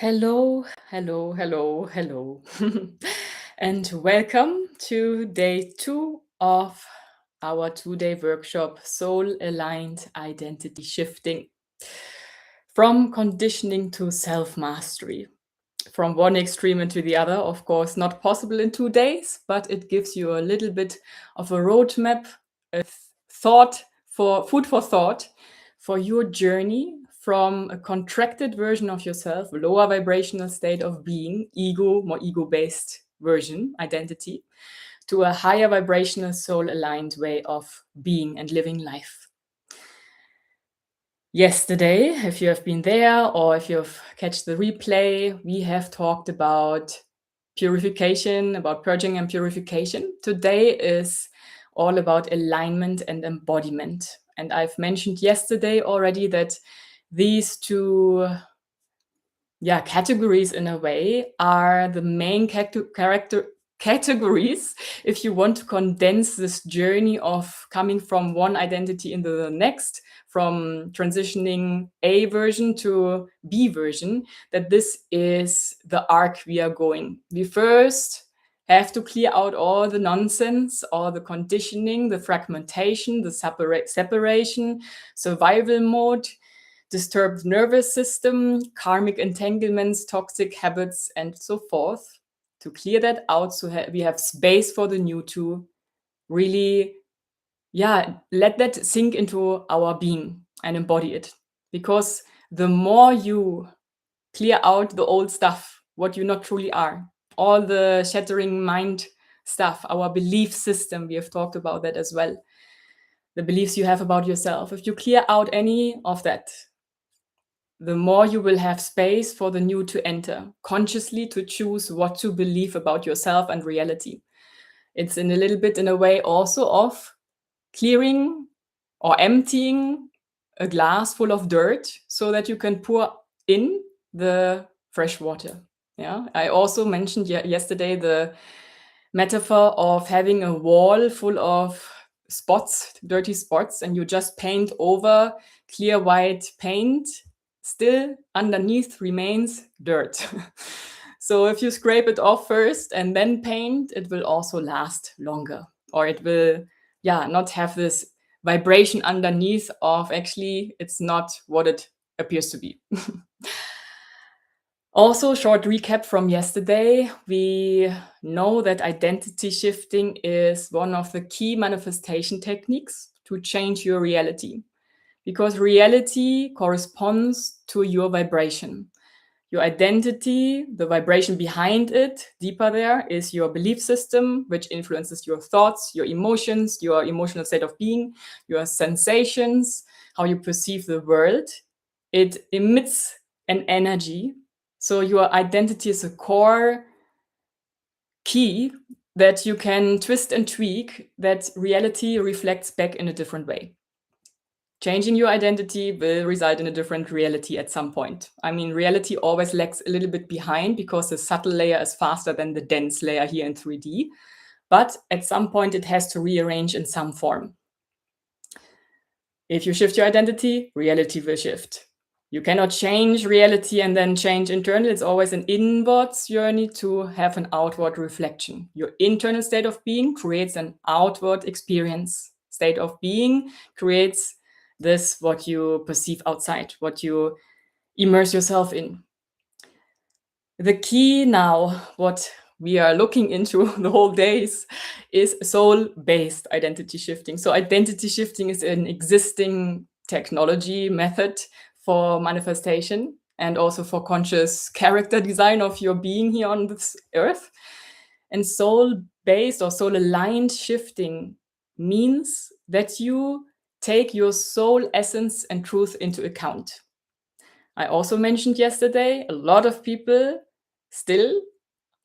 Hello, hello, hello, hello. And welcome to day 2 of our 2-day workshop, Soul Aligned Identity Shifting. From conditioning to self mastery. From one extreme into the other, of course, not possible in 2 days, but it gives you a little bit of a roadmap, a thought for food for thought for your journey from a contracted version of yourself, lower vibrational state of being, ego, more ego based version, identity, to a higher vibrational soul aligned way of being and living life. Yesterday, if you have been there or if you've catched the replay, we have talked about purification, about purging and purification. Today is all about alignment and embodiment. And I've mentioned yesterday already that these two categories in a way are the main categories if you want to condense this journey of coming from one identity into the next, from transitioning A version to B version, that this is the arc we are going. We first have to clear out all the nonsense, all the conditioning, the fragmentation, the separation, survival mode, disturbed nervous system, karmic entanglements, toxic habits, and so forth. To clear that out, so we have space for the new to really, let that sink into our being and embody it. Because the more you clear out the old stuff, what you not truly are, all the shattering mind stuff, our belief system, we have talked about that as well. The beliefs you have about yourself. If you clear out any of that, the more you will have space for the new to enter, consciously to choose what to believe about yourself and reality. It's in a little bit in a way also of clearing or emptying a glass full of dirt so that you can pour in the fresh water. Yeah, I also mentioned yesterday the metaphor of having a wall full of spots, dirty spots, and you just paint over clear white paint. Still underneath remains dirt. So if you scrape it off first and then paint, it will also last longer, or it will not have this vibration underneath of actually it's not what it appears to be. Also, short recap from yesterday. We know that identity shifting is one of the key manifestation techniques to change your reality, because reality corresponds to your vibration. Your identity, the vibration behind it, deeper there, is your belief system, which influences your thoughts, your emotions, your emotional state of being, your sensations, how you perceive the world. It emits an energy. So your identity is a core key that you can twist and tweak, that reality reflects back in a different way. Changing your identity will result in a different reality at some point. I mean, reality always lags a little bit behind because the subtle layer is faster than the dense layer here in 3D. But at some point, it has to rearrange in some form. If you shift your identity, reality will shift. You cannot change reality and then change internal. It's always an inwards journey to have an outward reflection. Your internal state of being creates an outward experience. State of being creates this, what you perceive outside, what you immerse yourself in. The key now, what we are looking into the whole days, is soul-based identity shifting. So identity shifting is an existing technology method for manifestation and also for conscious character design of your being here on this earth. And soul-based or soul-aligned shifting means that you take your soul essence and truth into account. I also mentioned yesterday, a lot of people still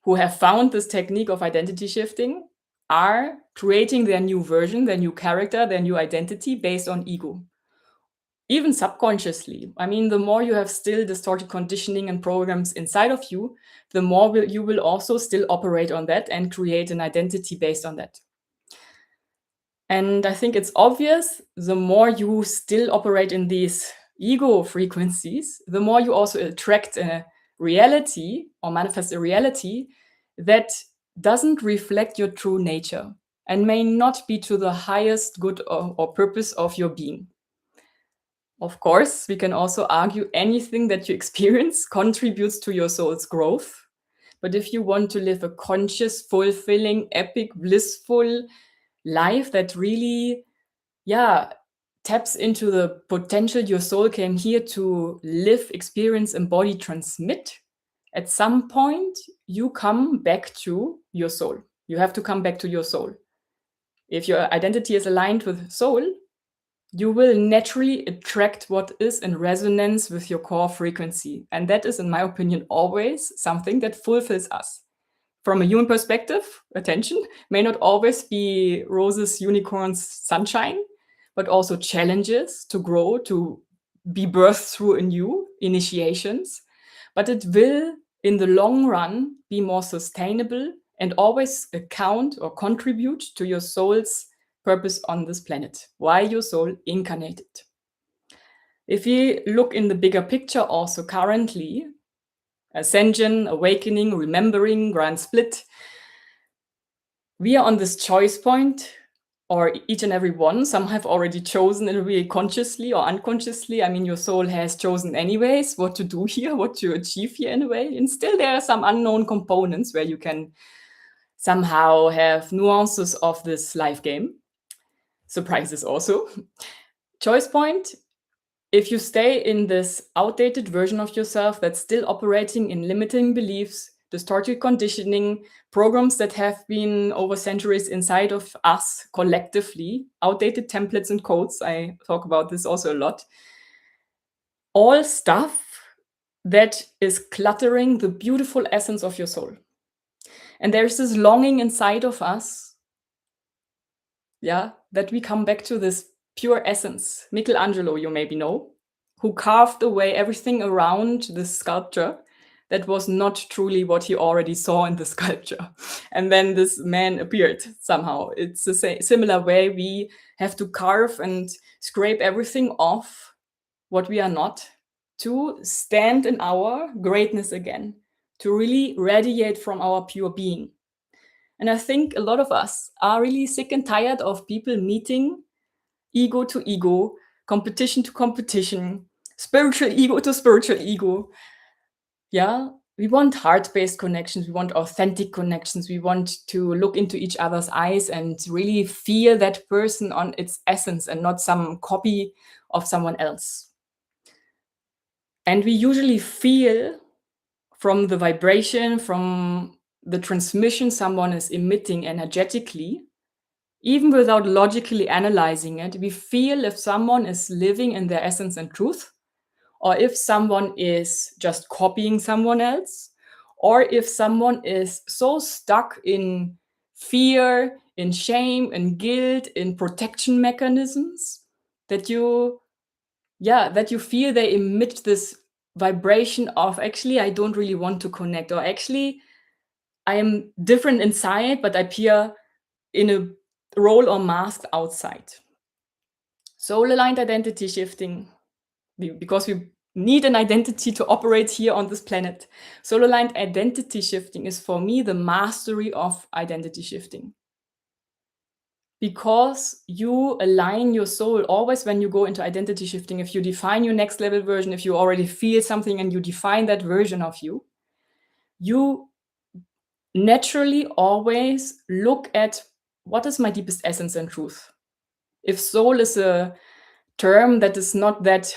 who have found this technique of identity shifting are creating their new version, their new character, their new identity based on ego. Even subconsciously. I mean, the more you have still distorted conditioning and programs inside of you, the more you will also still operate on that and create an identity based on that. And I think it's obvious, the more you still operate in these ego frequencies, the more you also attract reality or manifest a reality that doesn't reflect your true nature and may not be to the highest good or purpose of your being. Of course, we can also argue anything that you experience contributes to your soul's growth. But if you want to live a conscious, fulfilling, epic, blissful life that really, yeah, taps into the potential your soul came here to live, experience, embody, transmit, at some point you come back to your soul. You have to come back to your soul. If your identity is aligned with soul, you will naturally attract what is in resonance with your core frequency. And that is, in my opinion, always something that fulfills us. From a human perspective, attention may not always be roses, unicorns, sunshine, but also challenges to grow, to be birthed through a new initiations. But it will, in the long run, be more sustainable and always account or contribute to your soul's purpose on this planet, why your soul incarnated. If we look in the bigger picture also currently, ascension, awakening, remembering, grand split, we are on this choice point, or each and every one. Some have already chosen in a way consciously or unconsciously. I mean, your soul has chosen anyways what to do here, what to achieve here in a way. And still there are some unknown components where you can somehow have nuances of this life game. Surprises also. Choice point, if you stay in this outdated version of yourself that's still operating in limiting beliefs, distorted conditioning, programs that have been over centuries inside of us collectively, outdated templates and codes, I talk about this also a lot, all stuff that is cluttering the beautiful essence of your soul. And there's this longing inside of us, yeah, that we come back to this pure essence. Michelangelo, you maybe know, who carved away everything around the sculpture that was not truly what he already saw in the sculpture. And then this man appeared somehow. It's the same, similar way we have to carve and scrape everything off what we are not to stand in our greatness again, to really radiate from our pure being. And I think a lot of us are really sick and tired of people meeting ego to ego, competition to competition, spiritual ego to spiritual ego. Yeah, we want heart-based connections. We want authentic connections. We want to look into each other's eyes and really feel that person on its essence and not some copy of someone else. And we usually feel from the vibration, from the transmission someone is emitting energetically, even without logically analyzing it, we feel if someone is living in their essence and truth, or if someone is just copying someone else, or if someone is so stuck in fear, in shame, in guilt, in protection mechanisms that you feel they emit this vibration of actually I don't really want to connect, or actually I am different inside but I appear in a role or mask outside. Soul aligned identity shifting, because we need an identity to operate here on this planet. Soul aligned identity shifting is for me the mastery of identity shifting. Because you align your soul always when you go into identity shifting. If you define your next level version, if you already feel something and you define that version of you, you naturally always look at what is my deepest essence and truth. If soul is a term that is not that,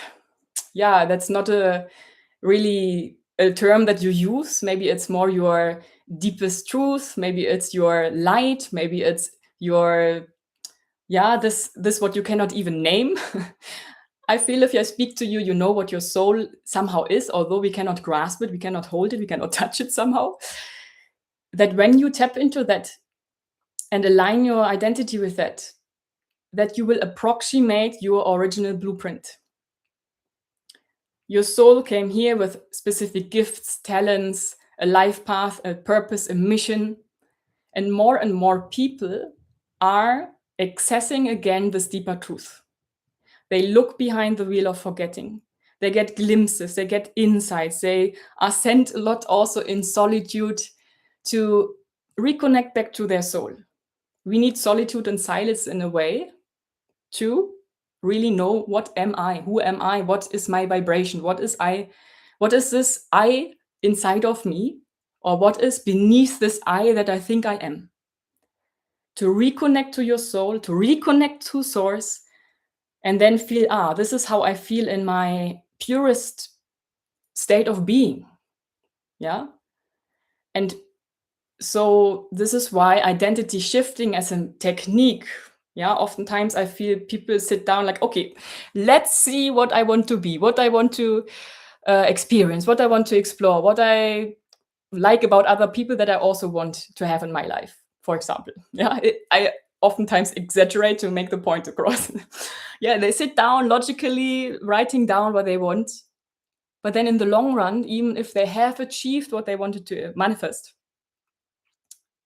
that's not a really a term that you use. Maybe it's more your deepest truth. Maybe it's your light. Maybe it's your, this what you cannot even name. I feel if I speak to you, you know what your soul somehow is, although we cannot grasp it, we cannot hold it, we cannot touch it somehow. That when you tap into that and align your identity with that you will approximate your original blueprint. Your soul came here with specific gifts, talents, a life path, a purpose, a mission. And more people are accessing again this deeper truth. They look behind the wheel of forgetting. They get glimpses, they get insights, they are sent a lot also in solitude to reconnect back to their soul. We need solitude and silence in a way to really know, what am I? Who am I? What is my vibration? What is this I inside of me? Or what is beneath this I that I think I am? To reconnect to your soul, to reconnect to source, and then feel, this is how I feel in my purest state of being. Yeah. And so this is why identity shifting as a technique, oftentimes I feel people sit down like, okay, let's see what I want to be, what I want to experience, what I want to explore, what I like about other people that I also want to have in my life, for example. I oftentimes exaggerate to make the point across. They sit down logically writing down what they want, but then in the long run, even if they have achieved what they wanted to manifest,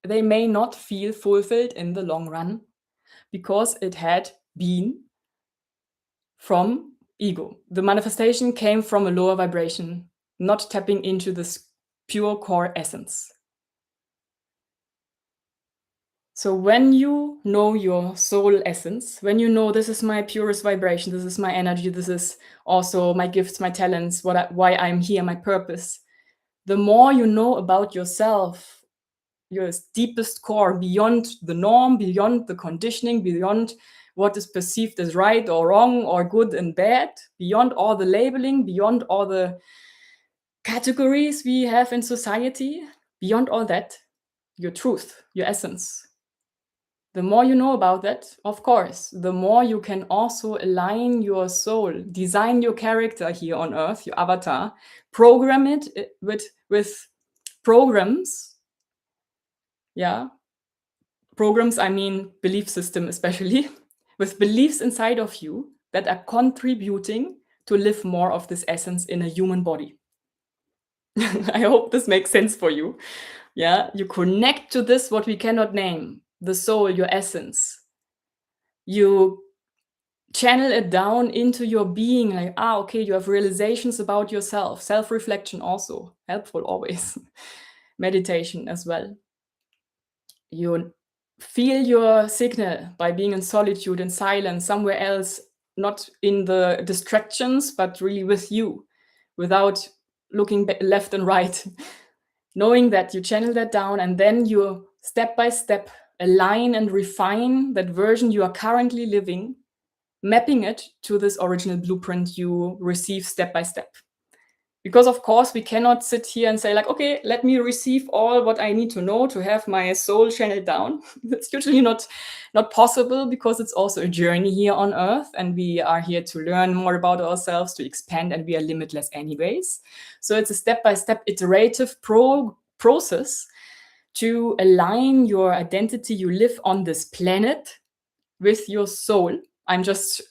they may not feel fulfilled in the long run because it had been from ego. The manifestation came from a lower vibration, not tapping into this pure core essence. So when you know your soul essence, when you know this is my purest vibration, this is my energy, this is also my gifts, my talents, why I'm here, my purpose, the more you know about yourself, your deepest core, beyond the norm, beyond the conditioning, beyond what is perceived as right or wrong or good and bad, beyond all the labeling, beyond all the categories we have in society, beyond all that, your truth, your essence. The more you know about that, of course, the more you can also align your soul, design your character here on earth, your avatar, program it with programs. Programs, I mean belief system especially, with beliefs inside of you that are contributing to live more of this essence in a human body. I hope this makes sense for you. You connect to this, what we cannot name, the soul, your essence. You channel it down into your being, like, okay, you have realizations about yourself, self-reflection also, helpful always. Meditation as well. You feel your signal by being in solitude and silence somewhere else, not in the distractions, but really with you, without looking left and right. Knowing that you channel that down, and then you step by step align and refine that version you are currently living, mapping it to this original blueprint you receive step by step. Because of course we cannot sit here and say like, okay, let me receive all what I need to know to have my soul channeled down. That's usually not possible, because it's also a journey here on earth, and we are here to learn more about ourselves, to expand, and we are limitless anyways. So it's a step-by-step iterative process to align your identity you live on this planet with your soul. I'm just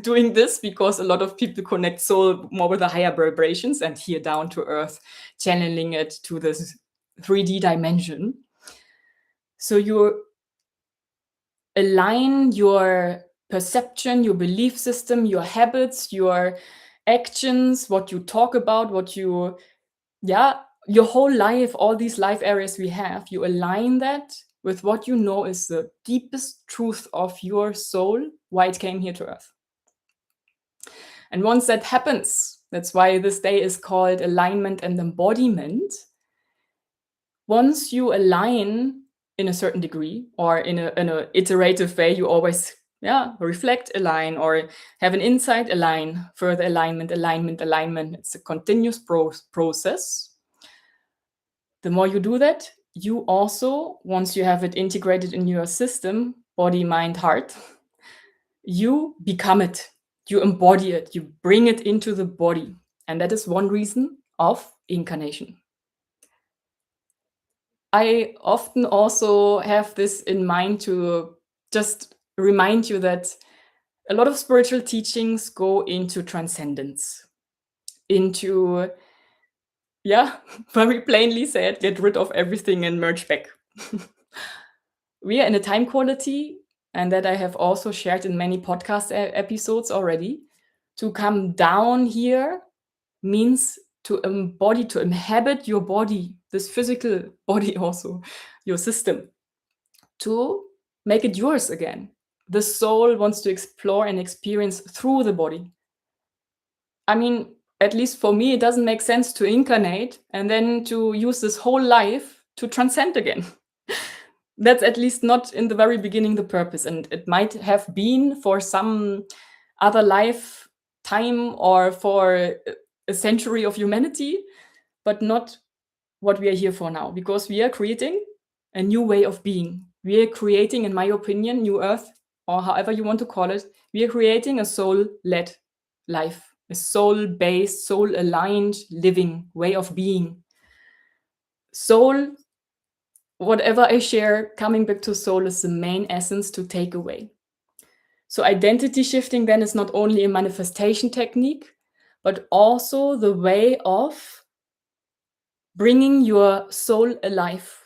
doing this because a lot of people connect soul more with the higher vibrations, and here down to earth, channeling it to this 3D dimension. So you align your perception, your belief system, your habits, your actions, what you talk about, your whole life, all these life areas we have, you align that with what you know is the deepest truth of your soul, why it came here to earth. And once that happens, that's why this day is called alignment and embodiment. Once you align in a certain degree, or in a iterative way, you always reflect, align, or have an insight, align, further alignment. It's a continuous process. The more you do that, you also, once you have it integrated in your system, body, mind, heart, you become it, you embody it, you bring it into the body. And that is one reason of incarnation. I often also have this in mind to just remind you that a lot of spiritual teachings go into transcendence, into, very plainly said, get rid of everything and merge back. We are in a time quality, and that I have also shared in many podcast episodes already, To come down here means to embody, to inhabit your body, this physical body also, your system, to make it yours again. The soul wants to explore and experience through the body. I mean, at least for me, it doesn't make sense to incarnate and then to use this whole life to transcend again. That's at least not in the very beginning the purpose. And it might have been for some other lifetime or for a century of humanity, but not what we are here for now, because we are creating a new way of being. We are creating, in my opinion, new earth, or however you want to call it. We are creating a soul led life, a soul based, soul aligned living way of being. Soul, whatever I share, coming back to soul is the main essence to take away. So, identity shifting then is not only a manifestation technique, but also the way of bringing your soul alive.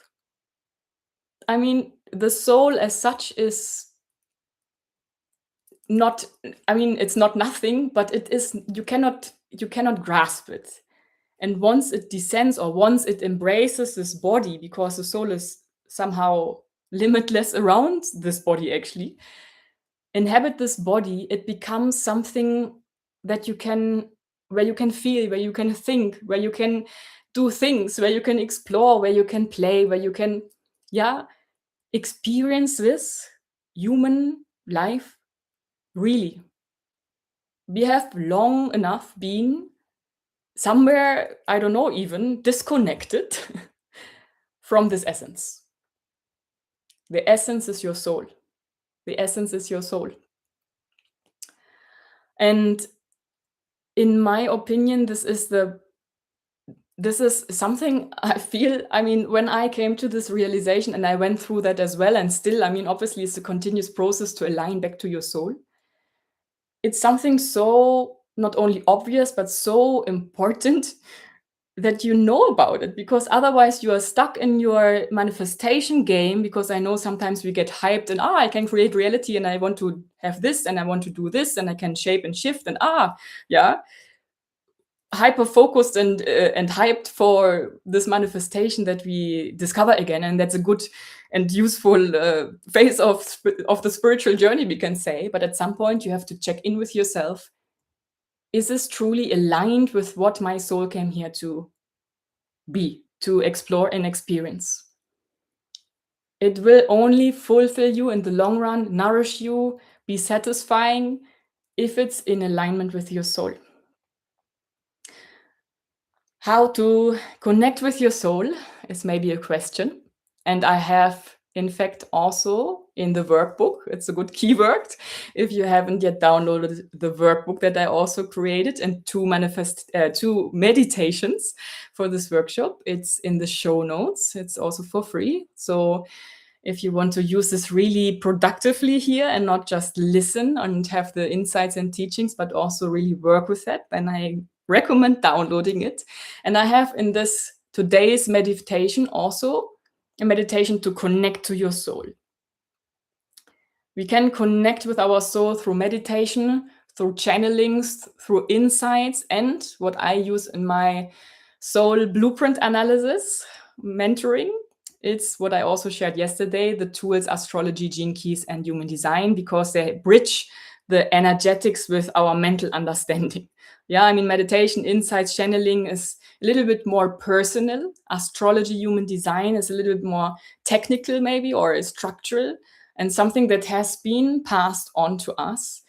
I mean, the soul as such is not, I mean, it's not nothing, but it is, you cannot grasp it. And once it descends or once it embraces this body, because the soul is somehow limitless around this body actually, inhabit this body, it becomes something that you can, where you can feel, where you can think, where you can do things, where you can explore, where you can play, where you can, yeah, experience this human life really. We have long enough been somewhere, I don't know, even disconnected from this essence. The essence is your soul. The essence is your soul. And in my opinion, this is something I feel, I mean, when I came to this realization and I went through that as well, and still, I mean, obviously, it's a continuous process to align back to your soul. It's something so not only obvious, but so important that you know about it, because otherwise you are stuck in your manifestation game. Because I know sometimes we get hyped and I can create reality and I want to have this and I want to do this and I can shape and shift and yeah, hyper focused and hyped for this manifestation that we discover again. And that's a good and useful phase of the spiritual journey, we can say. But at some point you have to check in with yourself. Is this truly aligned with what my soul came here to be, to explore and experience? It will only fulfill you in the long run, nourish you, be satisfying if it's in alignment with your soul. How to connect with your soul is maybe a question. And I have, in fact, also in the workbook, it's a good keyword. If you haven't yet downloaded the workbook that I also created, and two meditations for this workshop, it's in the show notes. It's also for free. So if you want to use this really productively here and not just listen and have the insights and teachings, but also really work with that, then I recommend downloading it. And I have in this today's meditation also a meditation to connect to your soul. We can connect with our soul through meditation, through channelings, through insights, and what I use in my soul blueprint analysis mentoring. It's what I also shared yesterday, the tools astrology, gene keys, and human design, because they bridge the energetics with our mental understanding. Yeah, I mean, meditation, insights, channeling is a little bit more personal. Astrology, human design is a little bit more technical, maybe, or structural, and something that has been passed on to us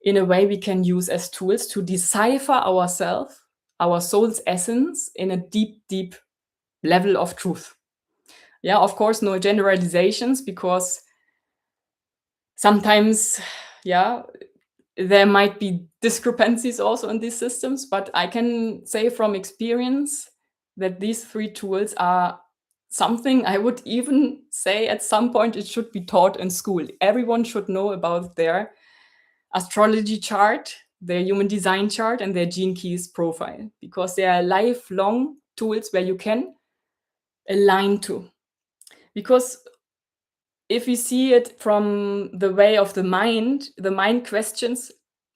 in a way we can use as tools to decipher ourselves, our soul's essence, in a deep, deep level of truth. Yeah, of course, no generalizations, because sometimes, yeah, there might be discrepancies also in these systems, but I can say from experience that these three tools are something I would even say at some point it should be taught in school. Everyone should know about their astrology chart, their human design chart, and their gene keys profile, because they are lifelong tools where you can align to. Because if we see it from the way of the mind questions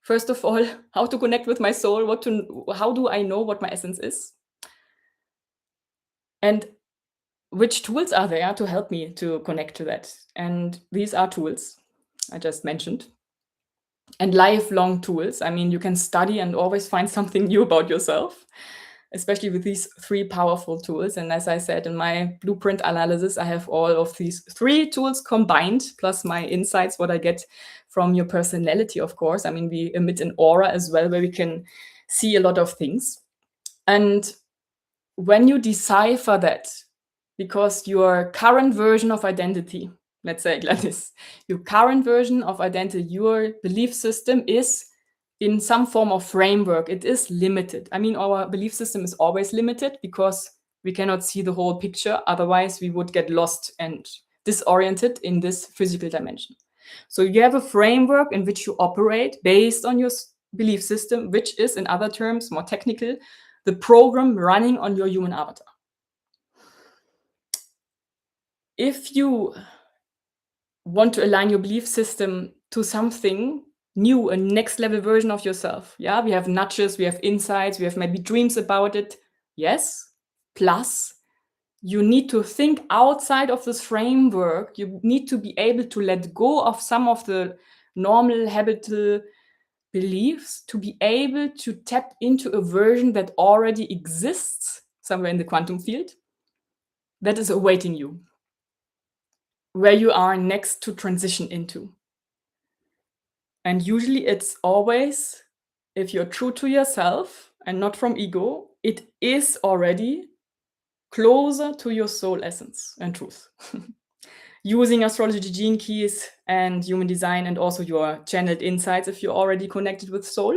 First of all, how to connect with my soul, how do I know what my essence is? And which tools are there to help me to connect to that? And these are tools I just mentioned, and lifelong tools. I mean, you can study and always find something new about yourself, especially with these three powerful tools. And as I said in my blueprint analysis, I have all of these three tools combined, plus my insights, what I get from your personality, of course. I mean, we emit an aura as well, where we can see a lot of things. And when you decipher that, because your current version of identity, let's say it like this, your current version of identity, your belief system is in some form of framework. It is limited. I mean, our belief system is always limited because we cannot see the whole picture. Otherwise, we would get lost and disoriented in this physical dimension. So you have a framework in which you operate based on your belief system, which is, in other terms, more technical, the program running on your human avatar. If you want to align your belief system to something new, a next level version of yourself, yeah, we have nudges, we have insights, we have maybe dreams about it. Yes. Plus, you need to think outside of this framework. You need to be able to let go of some of the normal habitual beliefs to be able to tap into a version that already exists somewhere in the quantum field that is awaiting you, where you are next to transition into. And usually it's always, if you're true to yourself and not from ego, it is already closer to your soul essence and truth. Using astrology gene keys and human design, and also your channeled insights, if you're already connected with soul,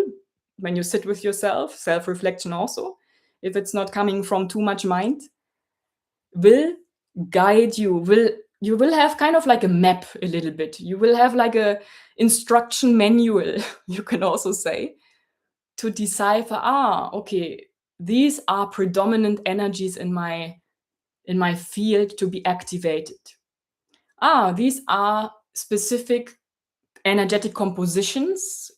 when you sit with yourself, self-reflection also, if it's not coming from too much mind, will guide you, you will have kind of like a map a little bit. You will have like a instruction manual, you can also say, to decipher, okay, these are predominant energies in my field to be activated. These are specific energetic compositions,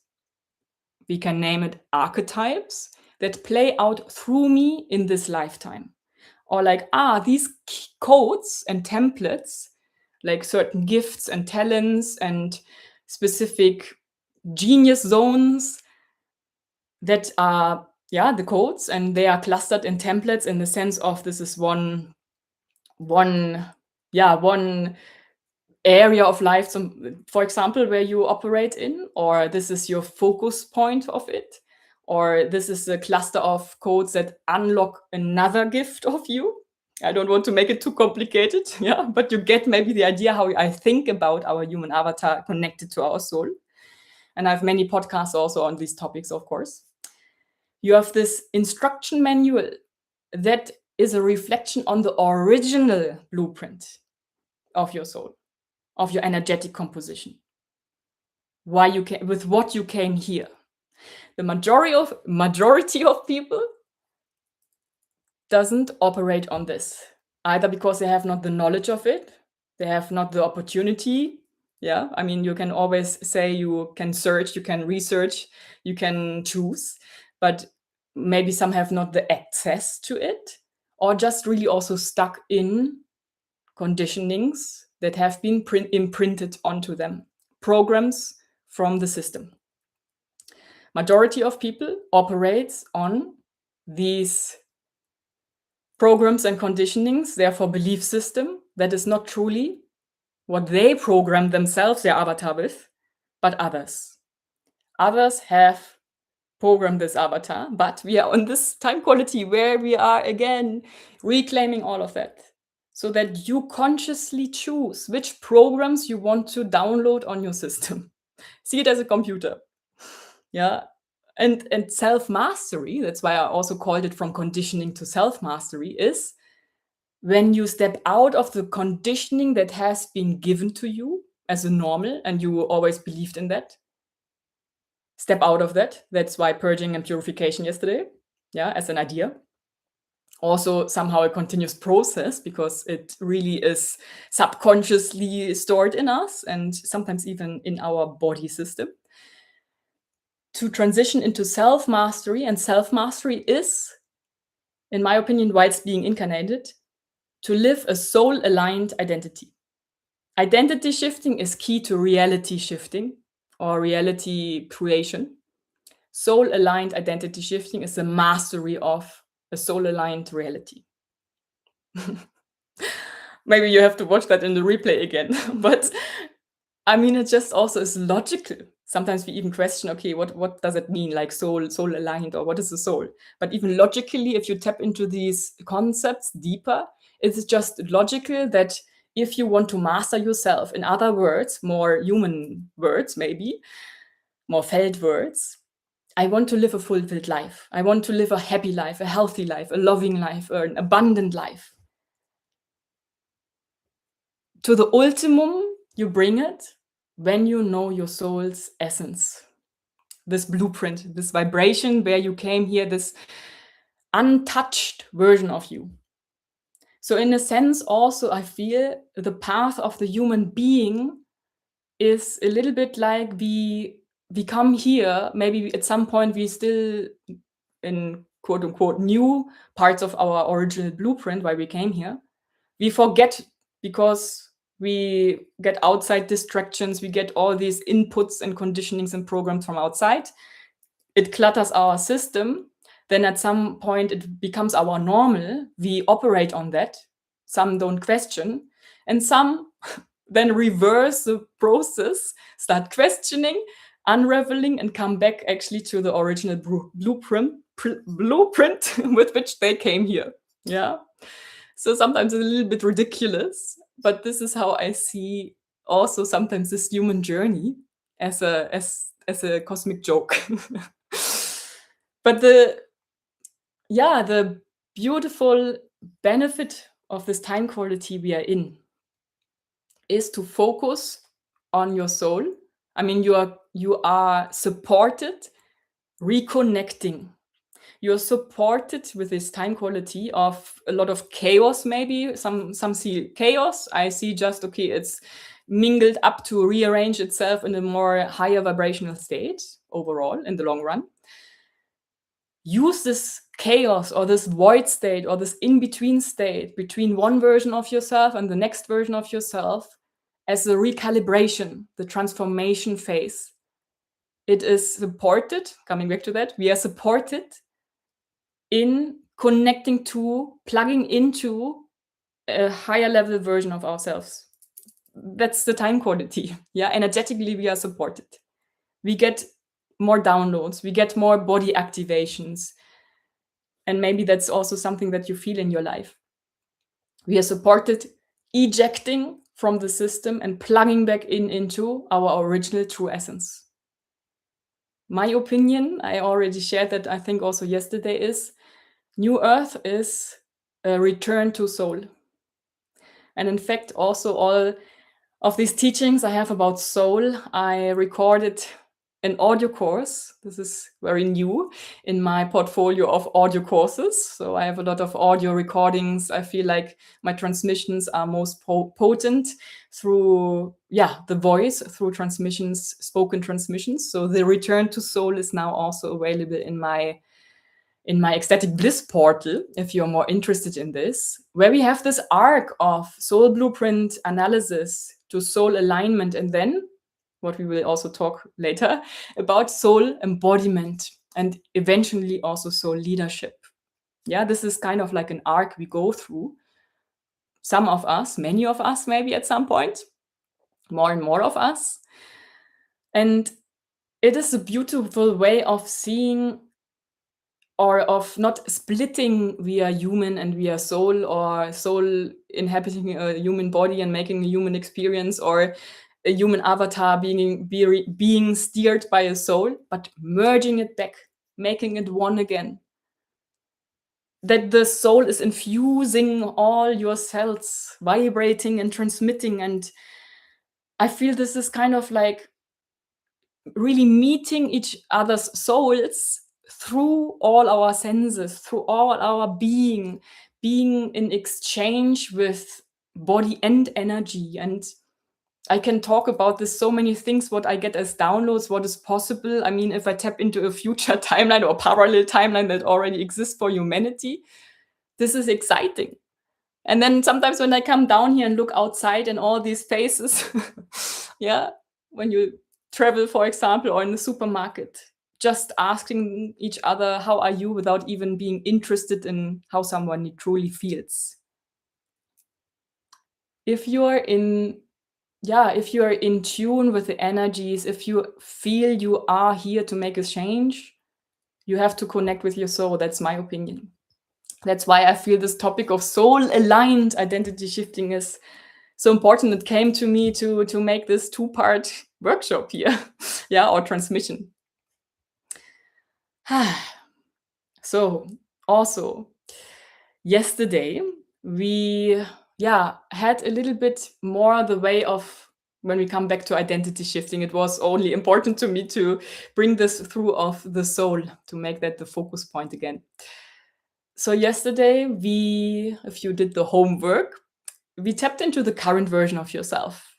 we can name it archetypes, that play out through me in this lifetime. Or like, these codes and templates, like certain gifts and talents and specific genius zones that are, the codes, and they are clustered in templates in the sense of this is one area of life, for example, where you operate in, or this is your focus point of it, or this is a cluster of codes that unlock another gift of you. I don't want to make it too complicated, but you get maybe the idea how I think about our human avatar connected to our soul. And I have many podcasts also on these topics, of course. You have this instruction manual that is a reflection on the original blueprint of your soul, of your energetic composition, why you came, with what you came here. The majority of people doesn't operate on this, either because they have not the knowledge of it, they have not the opportunity. I mean, you can always say you can search, you can research, you can choose, but maybe some have not the access to it, or just really also stuck in conditionings that have been imprinted onto them, programs from the system. Majority of people operates on these programs and conditionings, therefore belief system that is not truly what they program themselves, their avatar, with, but others. Others have programmed this avatar, but we are on this time quality where we are again reclaiming all of that, so that you consciously choose which programs you want to download on your system. See it as a computer. And self-mastery, that's why I also called it from conditioning to self-mastery, is when you step out of the conditioning that has been given to you as a normal, and you always believed in that. Step out of that. That's why purging and purification yesterday, as an idea. Also somehow a continuous process, because it really is subconsciously stored in us and sometimes even in our body system. to transition into self-mastery, and self-mastery is, in my opinion, whilst being incarnated, to live a soul-aligned identity. Identity shifting is key to reality shifting or reality creation. Soul-aligned identity shifting is the mastery of a soul-aligned reality. Maybe you have to watch that in the replay again. But I mean, it just also is logical. Sometimes we even question, okay, what does it mean, like soul aligned, or what is the soul? But even logically, if you tap into these concepts deeper, it's just logical that if you want to master yourself, in other words, more human words, maybe more felt words, I want to live a fulfilled life. I want to live a happy life, a healthy life, a loving life, or an abundant life. To the ultimum, you bring it when you know your soul's essence. This blueprint, this vibration where you came here, this untouched version of you. So in a sense, also, I feel the path of the human being is a little bit like we come here, maybe at some point we still in quote unquote new parts of our original blueprint why we came here. We forget because we get outside distractions, we get all these inputs and conditionings and programs from outside. It clutters our system. Then at some point it becomes our normal. We operate on that. Some don't question, and some then reverse the process, start questioning, unraveling, and come back actually to the original blueprint with which they came here. Yeah. So sometimes it's a little bit ridiculous, but this is how I see also sometimes this human journey as a cosmic joke. But the beautiful benefit of this time quality we are in is to focus on your soul. I mean, you are supported reconnecting. You're supported with this time quality of a lot of chaos, maybe. Some see chaos. I see just, okay, it's mingled up to rearrange itself in a more higher vibrational state overall in the long run. Use this chaos or this void state or this in-between state between one version of yourself and the next version of yourself as a recalibration, the transformation phase. It is supported, coming back to that, we are supported in connecting to, plugging into a higher level version of ourselves. That's the time quality. Yeah, energetically, we are supported. We get more downloads, we get more body activations. And maybe that's also something that you feel in your life. We are supported ejecting from the system and plugging back into our original true essence. My opinion, I already shared that I think also yesterday, is New Earth is a return to soul. And in fact, also all of these teachings I have about soul, I recorded an audio course. This is very new in my portfolio of audio courses. So I have a lot of audio recordings. I feel like my transmissions are most potent through, the voice, through transmissions, spoken transmissions. So the return to soul is now also available in my ecstatic bliss portal, if you're more interested in this, where we have this arc of soul blueprint analysis to soul alignment, and then what we will also talk later about soul embodiment and eventually also soul leadership. Yeah, this is kind of like an arc we go through. Some of us, many of us, maybe at some point, more and more of us. And it is a beautiful way of seeing, or of not splitting, we are human and we are soul, or soul inhabiting a human body and making a human experience, or a human avatar being steered by a soul, but merging it back, making it one again. That the soul is infusing all your cells, vibrating and transmitting. And I feel this is kind of like really meeting each other's souls through all our senses, through all our being in exchange with body and energy. And I can talk about this so many things, what I get as downloads, what is possible. I mean, if I tap into a future timeline or parallel timeline that already exists for humanity, this is exciting. And then sometimes when I come down here and look outside and all these faces, yeah, when you travel, for example, or in the supermarket, just asking each other, how are you, without even being interested in how someone truly feels. If you're in Yeah, if you're in tune with the energies, if you feel you are here to make a change, you have to connect with your soul. That's my opinion. That's why I feel this topic of soul aligned identity shifting is so important. It came to me to make this two-part workshop here, yeah, or transmission. So also yesterday we had a little bit more the way of, when we come back to identity shifting, it was only important to me to bring this through of the soul, to make that the focus point again. So yesterday if you did the homework, we tapped into the current version of yourself.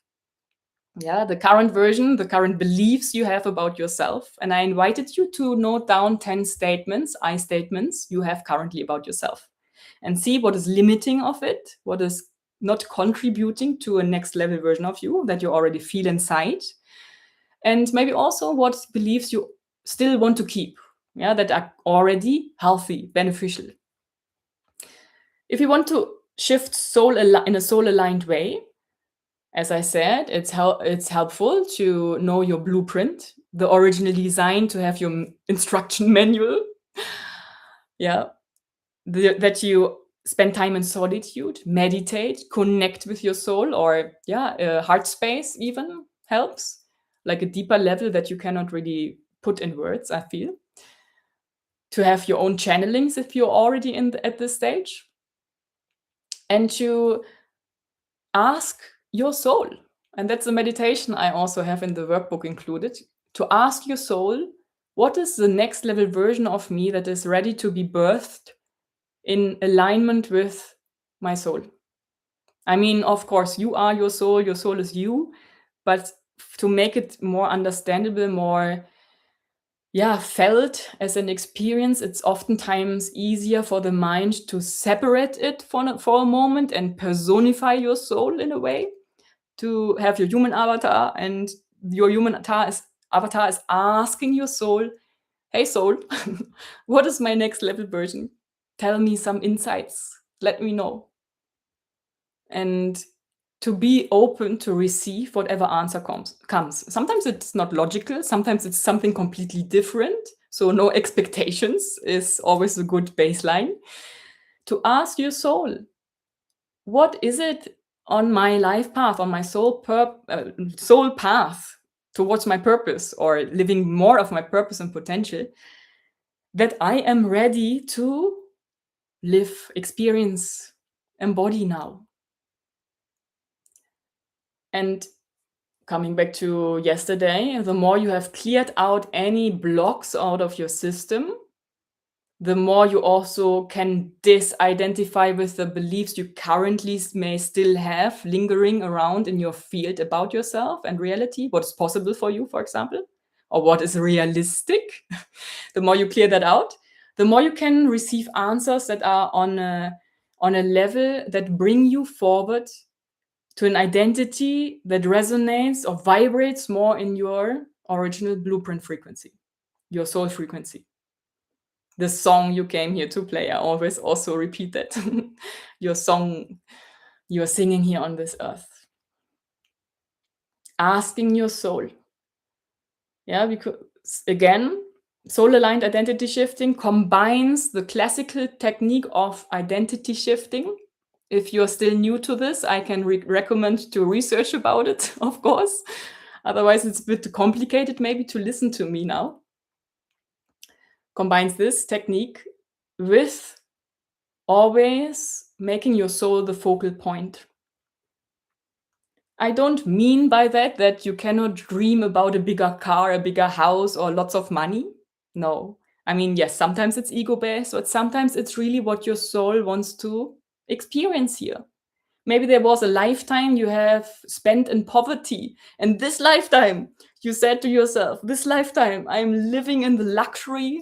Yeah, the current version, the current beliefs you have about yourself. And I invited you to note down 10 statements, I statements you have currently about yourself, and see what is limiting of it, what is not contributing to a next level version of you that you already feel inside. And maybe also what beliefs you still want to keep, yeah, that are already healthy, beneficial. If you want to shift in a soul aligned way, as I said, it's helpful to know your blueprint, the original design, to have your instruction manual. Yeah, that you spend time in solitude, meditate, connect with your soul, or heart space even helps, like a deeper level that you cannot really put in words, I feel. To have your own channelings if you're already at this stage, and to ask your soul. And that's a meditation I also have in the workbook included. To ask your soul, what is the next level version of me that is ready to be birthed in alignment with my soul? I mean, of course, you are your soul is you, but to make it more understandable, more felt as an experience, it's oftentimes easier for the mind to separate it for a moment and personify your soul in a way, to have your human avatar, and your human avatar is asking your soul, hey soul, what is my next level version? Tell me some insights. Let me know. And to be open to receive whatever answer comes. Sometimes it's not logical, sometimes it's something completely different. So no expectations is always a good baseline. To ask your soul, what is it on my life path, on my soul path towards my purpose, or living more of my purpose and potential, that I am ready to live, experience, embody now? And coming back to yesterday, the more you have cleared out any blocks out of your system, the more you also can disidentify with the beliefs you currently may still have lingering around in your field about yourself and reality, what is possible for you, for example, or what is realistic. The more you clear that out, the more you can receive answers that are on a level that bring you forward to an identity that resonates or vibrates more in your original blueprint frequency, your soul frequency. The song you came here to play, I always also repeat that. Your song you're singing here on this earth. Asking your soul. Yeah, because again, soul aligned identity shifting combines the classical technique of identity shifting. If you're still new to this, I can recommend to research about it, of course. Otherwise, it's a bit complicated maybe to listen to me now. Combines this technique with always making your soul the focal point. I don't mean by that you cannot dream about a bigger car, a bigger house, or lots of money. No. I mean, yes, sometimes it's ego-based, but sometimes it's really what your soul wants to experience here. Maybe there was a lifetime you have spent in poverty, and this lifetime you said to yourself, this lifetime I'm living in the luxury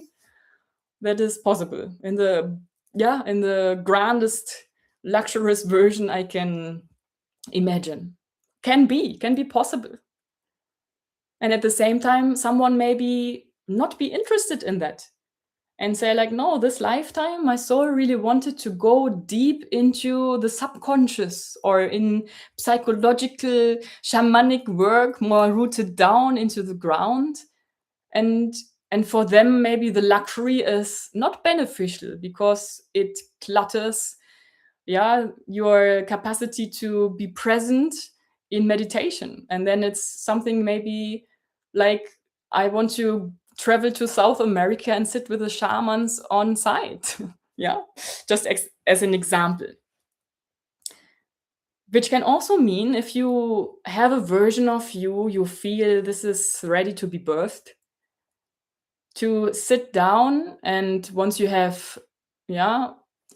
that is possible, in the, yeah, in the grandest luxurious version I can imagine. Can be possible. And at the same time, someone maybe not be interested in that and say, like, no, this lifetime my soul really wanted to go deep into the subconscious, or in psychological shamanic work, more rooted down into the ground. And and for them, maybe the luxury is not beneficial because it clutters, yeah, your capacity to be present in meditation. And then it's something maybe like, I want to travel to South America and sit with the shamans on site. Yeah, just as an example. Which can also mean, if you have a version of you, you feel this is ready to be birthed, to sit down, and once you have, yeah,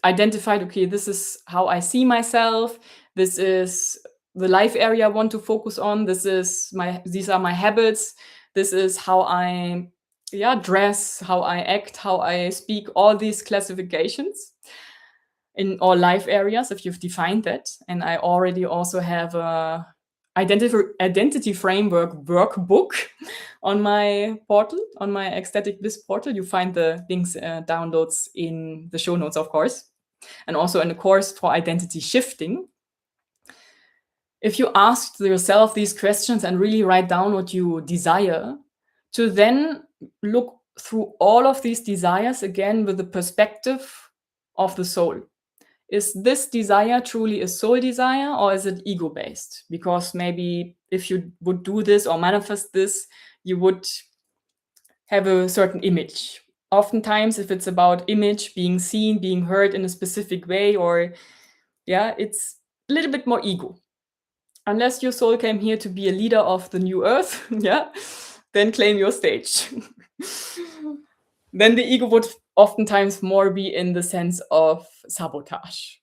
identified, okay, this is how I see myself, this is the life area I want to focus on, these are my habits, this is how I, yeah, dress, how I act, how I speak, all these classifications in all life areas, if you've defined that. And I already also have a identity framework workbook on my portal, on my Ecstatic Bliss portal. You find the links, downloads in the show notes, of course, and also in the course for identity shifting. If you ask yourself these questions and really write down what you desire, to then look through all of these desires again with the perspective of the soul. Is this desire truly a soul desire, or is it ego based? Because maybe if you would do this or manifest this, you would have a certain image. Oftentimes, if it's about image, being seen, being heard in a specific way, or, yeah, it's a little bit more ego. Unless your soul came here to be a leader of the new earth, yeah, then claim your stage. Then the ego would oftentimes more be in the sense of sabotage.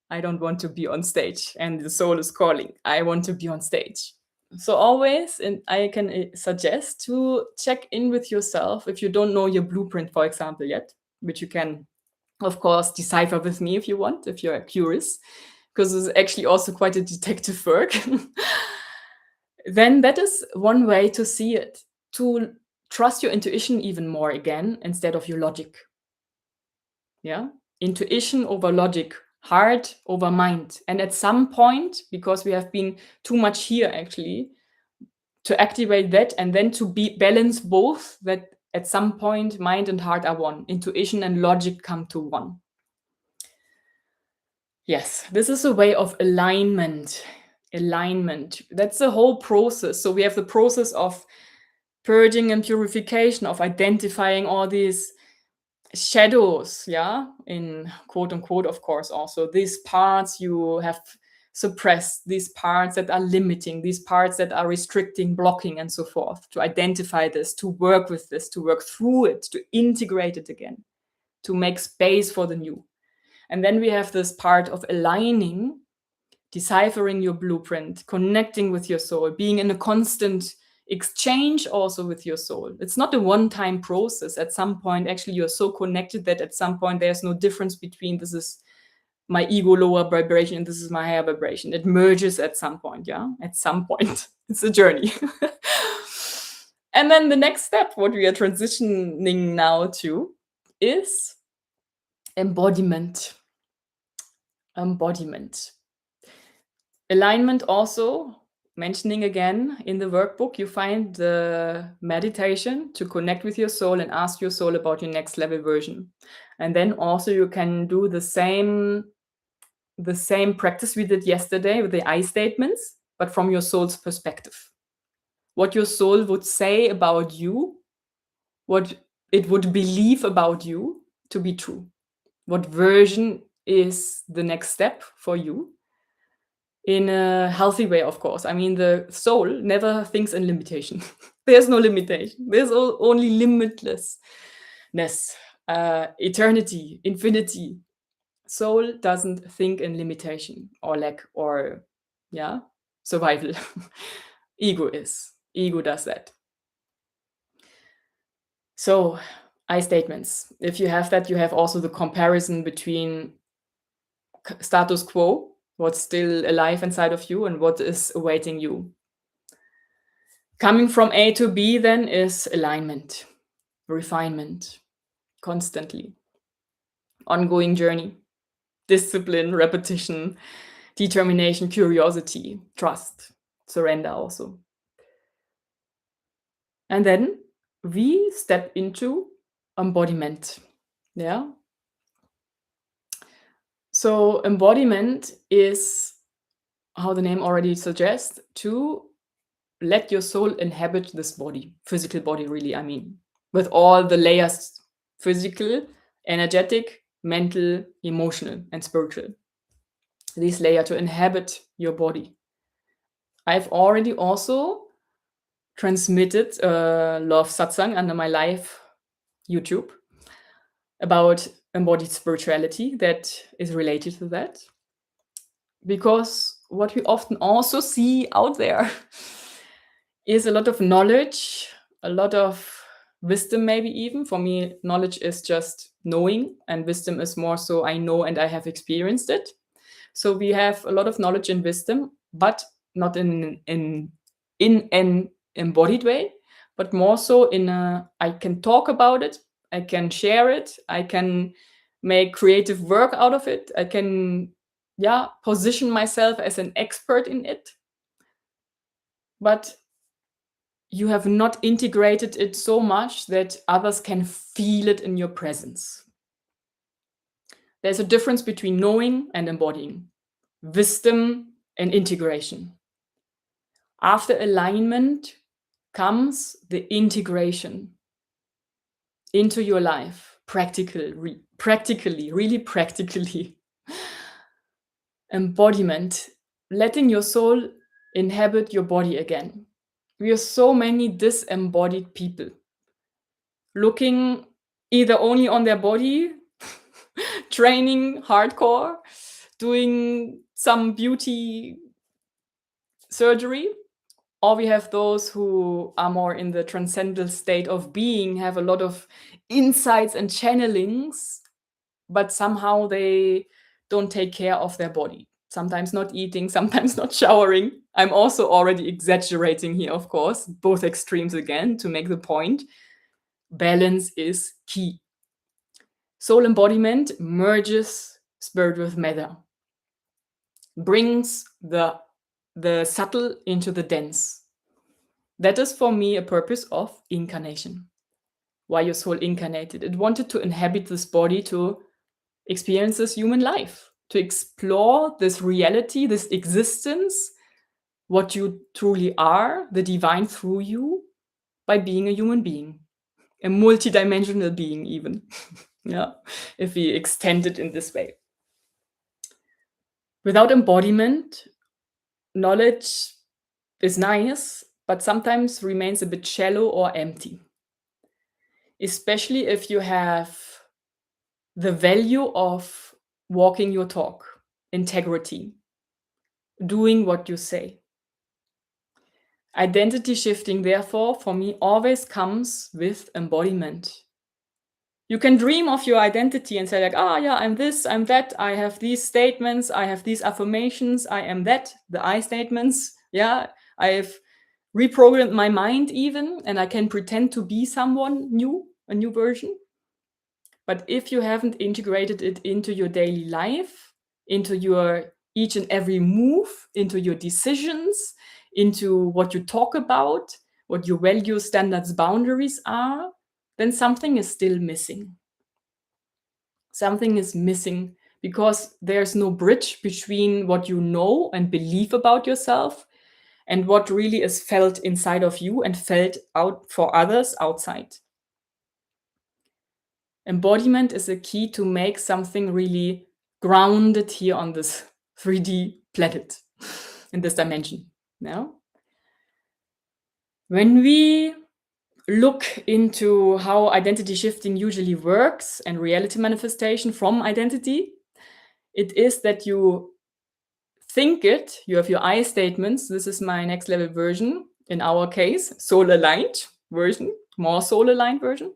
I don't want to be on stage, and the soul is calling, I want to be on stage. So always, and I can suggest to check in with yourself if you don't know your blueprint, for example, yet, which you can, of course, decipher with me if you want, if you're curious, because it's actually also quite a detective work. Then that is one way to see it, to trust your intuition even more again instead of your logic. Yeah, intuition over logic, heart over mind. And at some point, because we have been too much here actually, to activate that and then to be balance both, that at some point mind and heart are one, intuition and logic come to one. Yes, this is a way of alignment. Alignment, that's the whole process. So we have the process of purging and purification, of identifying all these shadows, yeah, in quote unquote, of course, also these parts you have suppressed, these parts that are limiting, these parts that are restricting, blocking, and so forth, to identify this, to work with this, to work through it, to integrate it again, to make space for the new. And then we have this part of aligning, deciphering your blueprint, connecting with your soul, being in a constant exchange also with your soul. It's not a one-time process. At some point, actually, you're so connected that at some point there's no difference between this is my ego lower vibration and this is my higher vibration. It merges at some point, yeah? At some point. It's a journey. And then the next step, what we are transitioning now to, is embodiment. Embodiment. Alignment also, mentioning again in the workbook, you find the meditation to connect with your soul and ask your soul about your next level version. And then also you can do the same practice we did yesterday with the I statements, but from your soul's perspective. What your soul would say about you, what it would believe about you to be true. What version is the next step for you? In a healthy way, of course. I mean, the soul never thinks in limitation. There's no limitation. There's only limitlessness, eternity, infinity. Soul doesn't think in limitation or lack or, yeah, survival. Ego is. Ego does that. So, I statements. If you have that, you have also the comparison between status quo, what's still alive inside of you, and what is awaiting you. Coming from A to B then is alignment, refinement, constantly. Ongoing journey, discipline, repetition, determination, curiosity, trust, surrender also. And then we step into embodiment. Yeah. So, embodiment is, how the name already suggests, to let your soul inhabit this body, physical body, really, I mean, with all the layers: physical, energetic, mental, emotional, and spiritual. These layers to inhabit your body. I've already also transmitted love satsang under my live YouTube about embodied spirituality that is related to that. Because what we often also see out there is a lot of knowledge, a lot of wisdom, maybe even. For me, knowledge is just knowing, and wisdom is more so I know and I have experienced it. So we have a lot of knowledge and wisdom, but not in an embodied way, but more so in a I can talk about it, I can share it, I can make creative work out of it, I can, yeah, position myself as an expert in it. But you have not integrated it so much that others can feel it in your presence. There's a difference between knowing and embodying, wisdom and integration. After alignment comes the integration into your life, practically, really practically. Embodiment, letting your soul inhabit your body again. We are so many disembodied people, looking either only on their body, training hardcore, doing some beauty surgery, or we have those who are more in the transcendental state of being, have a lot of insights and channelings, but somehow they don't take care of their body. Sometimes not eating, sometimes not showering. I'm also already exaggerating here, of course, both extremes again, to make the point. Balance is key. Soul embodiment merges spirit with matter, brings the subtle into the dense. That is for me a purpose of incarnation. Why your soul incarnated. It wanted to inhabit this body to experience this human life, to explore this reality, this existence, what you truly are, the divine through you, by being a human being, a multidimensional being, even. Yeah, if we extend it in this way. Without embodiment, knowledge is nice, but sometimes remains a bit shallow or empty. Especially if you have the value of walking your talk, integrity, doing what you say. Identity shifting, therefore, for me, always comes with embodiment. You can dream of your identity and say, like, ah, yeah, I'm this, I'm that, I have these statements, I have these affirmations, I am that, the I statements. Yeah, I've reprogrammed my mind even, and I can pretend to be someone new, a new version. But if you haven't integrated it into your daily life, into your each and every move, into your decisions, into what you talk about, what your value standards boundaries are, then something is still missing. Something is missing because there's no bridge between what you know and believe about yourself and what really is felt inside of you and felt out for others outside. Embodiment is a key to make something really grounded here on this 3D planet, in this dimension. Now, when we look into how identity shifting usually works and reality manifestation from identity, It is that you think it, you have your I statements. This is my next level version. In our case, soul aligned version, more soul aligned version.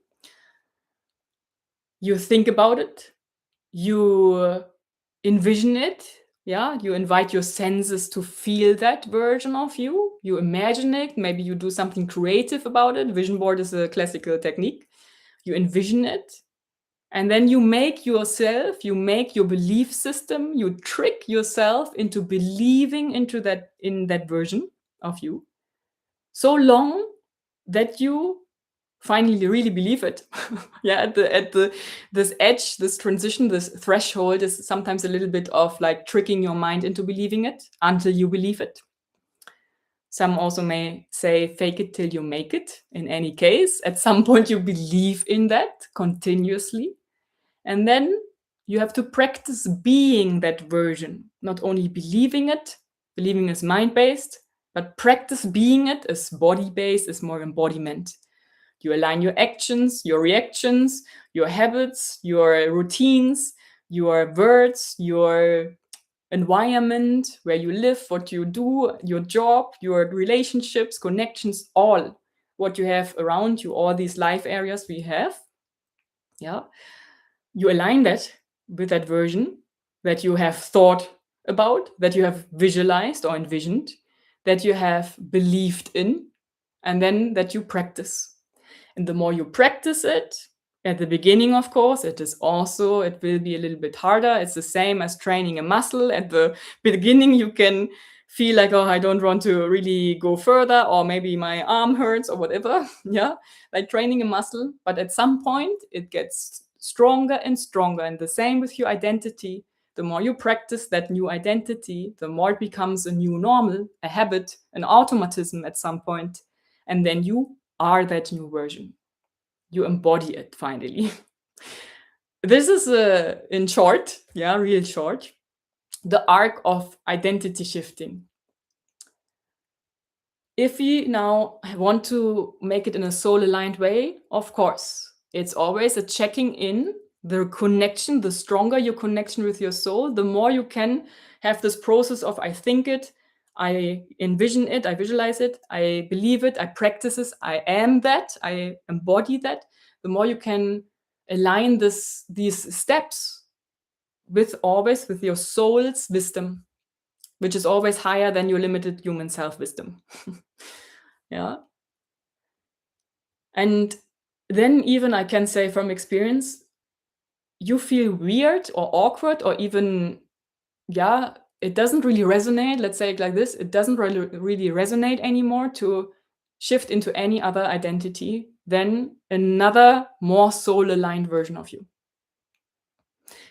You think about it, you envision it. Yeah, you invite your senses to feel that version of you. You imagine it. Maybe you do something creative about it. Vision board is a classical technique. You envision it. And then you make yourself, you make your belief system, you trick yourself into believing into that in that version of you so long that you finally really believe it. Yeah, at the this edge, this transition, this threshold is sometimes a little bit of like tricking your mind into believing it until you believe it. Some also may say fake it till you make it. In any case, at some point you believe in that continuously. And then you have to practice being that version, not only believing it, believing is mind based, but practice being it is body based, is more embodiment. You align your actions, your reactions, your habits, your routines, your words, your environment, where you live, what you do, your job, your relationships, connections, all what you have around you, all these life areas we have. Yeah. You align that with that version that you have thought about, that you have visualized or envisioned, that you have believed in, and then that you practice. And the more you practice it, at the beginning, of course, it will be a little bit harder. It's the same as training a muscle. At the beginning, you can feel like, oh, I don't want to really go further, or maybe my arm hurts or whatever. Yeah, like training a muscle. But at some point, it gets stronger and stronger. And the same with your identity. The more you practice that new identity, the more it becomes a new normal, a habit, an automatism at some point. And then you are that new version. You embody it finally. This is in short, yeah, real short, the arc of identity shifting. If we now want to make it in a soul aligned way, of course, it's always a checking in, the connection. The stronger your connection with your soul, the more you can have this process of I think it, I envision it, I visualize it, I believe it, I practice it, I am that, I embody that. The more you can align these steps with always with your soul's wisdom, which is always higher than your limited human self wisdom. Yeah. And then even I can say from experience, you feel weird or awkward or even, yeah, it doesn't really resonate. Let's say it like this. It doesn't really resonate anymore to shift into any other identity than another more soul aligned version of you.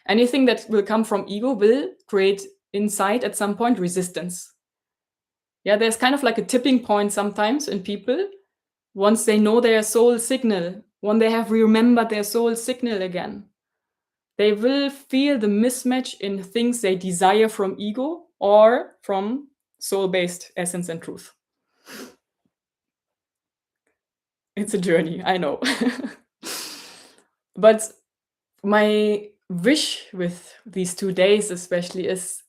Anything that will come from ego will create inside at some point resistance. Yeah, there's kind of like a tipping point sometimes in people. Once they know their soul signal, when they have remembered their soul signal again, they will feel the mismatch in things they desire from ego or from soul-based essence and truth. It's a journey, I know. But my wish with these 2 days especially is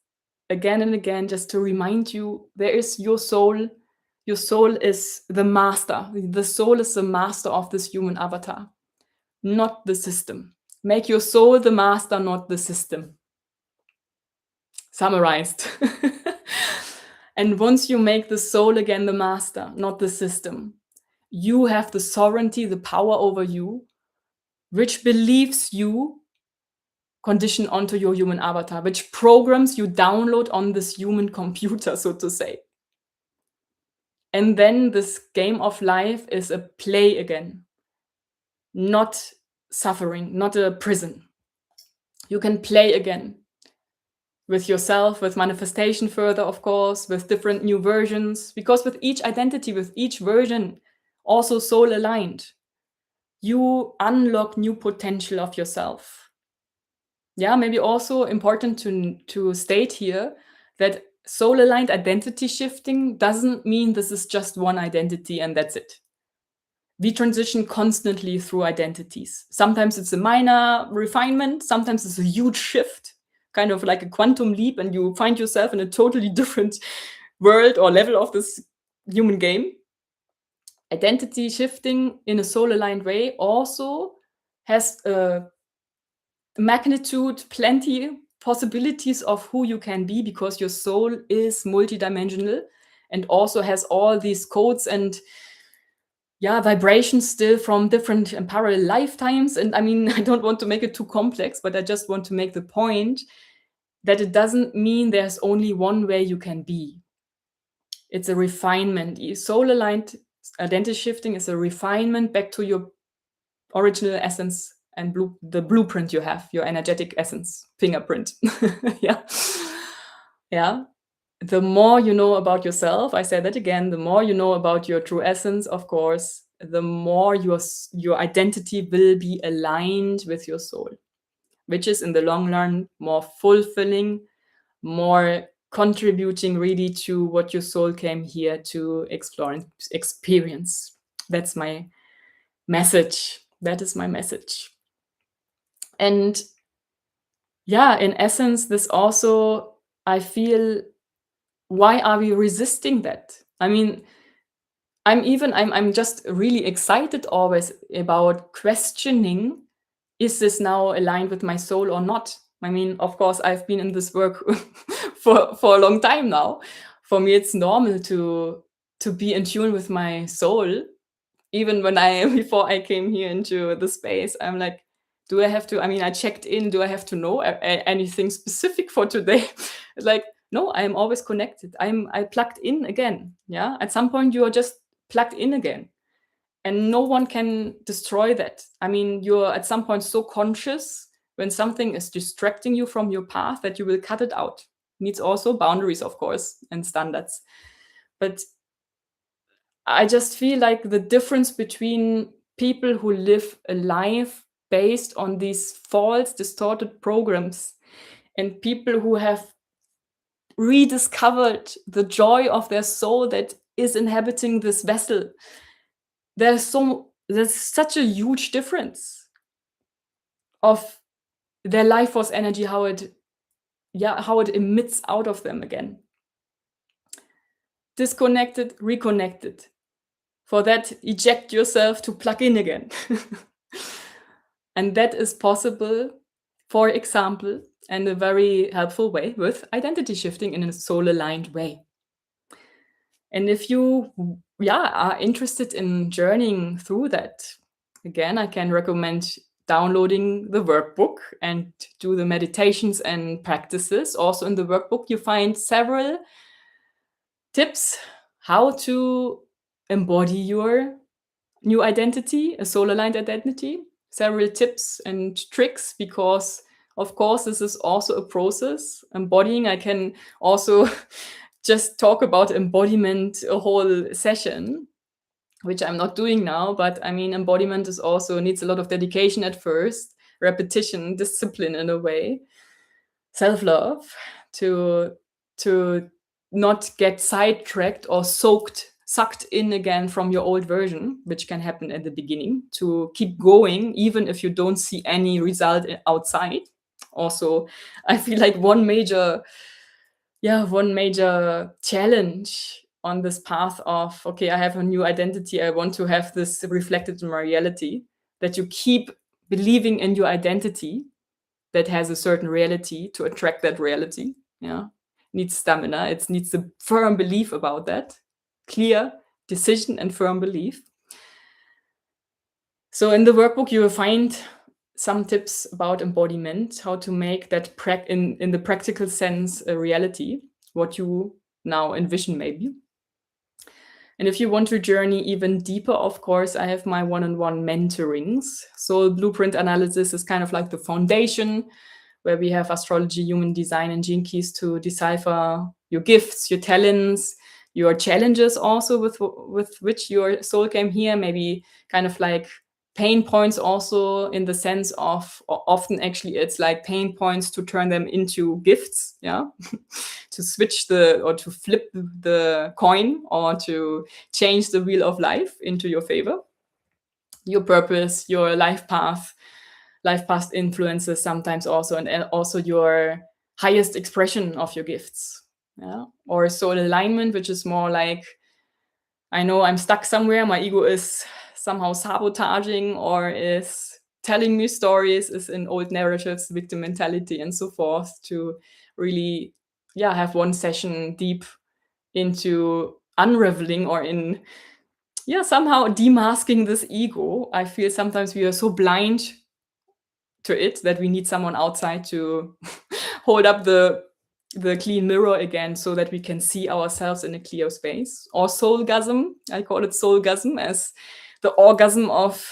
again and again just to remind you there is your soul. Your soul is the master. The soul is the master of this human avatar, not the system. Make your soul the master, not the system. Summarized. And once you make the soul again the master, not the system, you have the sovereignty, the power over you, which believes you condition onto your human avatar, which programs you download on this human computer, so to say. And then this game of life is a play again, not suffering, not a prison. You can play again with yourself, with manifestation further, of course, with different new versions, because with each identity, with each version, also soul aligned, you unlock new potential of yourself. Yeah, maybe also important to state here that soul aligned identity shifting doesn't mean this is just one identity and that's it. We transition constantly through identities. Sometimes it's a minor refinement, sometimes it's a huge shift. kind of like a quantum leap and you find yourself in a totally different world or level of this human game. Identity shifting in a soul aligned way also has a magnitude, plenty possibilities of who you can be, because your soul is multidimensional and also has all these codes and vibrations still from different and parallel lifetimes. And I mean, I don't want to make it too complex, but I just want to make the point that it doesn't mean there's only one way you can be. It's a refinement. Soul aligned identity shifting is a refinement back to your original essence and the blueprint you have, your energetic essence, fingerprint. Yeah. Yeah. The more you know about yourself, I say that again, the more you know about your true essence, of course, the more your identity will be aligned with your soul, which is in the long run more fulfilling, more contributing really to what your soul came here to explore and experience. That's my message. That is my message. And yeah, in essence, this also, I feel, why are we resisting that? I mean, I'm just really excited always about questioning, is this now aligned with my soul or not? I mean, of course, I've been in this work for a long time now. For me, it's normal to be in tune with my soul. Even when I before I came here into the space, I'm like, do I have to? I mean, I checked in. Do I have to know anything specific for today? Like, no, I'm always connected. I plugged in again. Yeah, at some point you are just plugged in again, and no one can destroy that. I mean, you're at some point so conscious when something is distracting you from your path that you will cut it out. Needs also boundaries, of course, and standards. But I just feel like the difference between people who live a life based on these false, distorted programs and people who have rediscovered the joy of their soul that is inhabiting this vessel, there's such a huge difference of their life force energy, how it emits out of them again. Disconnected, reconnected. For that, eject yourself to plug in again. And that is possible, for example, in a very helpful way with identity shifting in a soul aligned way. And if you are interested in journeying through that, again, I can recommend downloading the workbook and do the meditations and practices. Also in the workbook, you find several tips how to embody your new identity, a soul aligned identity, several tips and tricks, because of course this is also a process. Embodying, I can also just talk about embodiment a whole session, which I'm not doing now, but I mean, embodiment is also needs a lot of dedication at first, repetition, discipline in a way, self-love, to to not get sidetracked or sucked in again from your old version, which can happen at the beginning, to keep going even if you don't see any result outside. Also, I feel like one major challenge on this path of, okay, I have a new identity, I want to have this reflected in my reality, that you keep believing in your identity that has a certain reality to attract that reality. Yeah. Needs stamina. It needs a firm belief about that. Clear decision and firm belief. So in the workbook, you will find some tips about embodiment, how to make that in the practical sense a reality, what you now envision maybe. And if you want to journey even deeper, of course, I have my one-on-one mentorings. So blueprint analysis is kind of like the foundation, where we have astrology, human design, and gene keys to decipher your gifts, your talents, your challenges also with which your soul came here, maybe kind of like pain points also, in the sense of often actually it's like pain points to turn them into gifts, yeah. To switch or to flip the coin, or to change the wheel of life into your favor. Your purpose, your life path influences sometimes also, and also your highest expression of your gifts. Yeah. Or soul alignment, which is more like, I know I'm stuck somewhere, my ego is somehow sabotaging or is telling me stories, is in old narratives, victim mentality, and so forth, to really, yeah, have one session deep into unraveling or in, yeah, somehow demasking this ego. I feel sometimes we are so blind to it that we need someone outside to hold up the clean mirror again so that we can see ourselves in a clear space. Or soulgasm, I call it soulgasm, as the orgasm of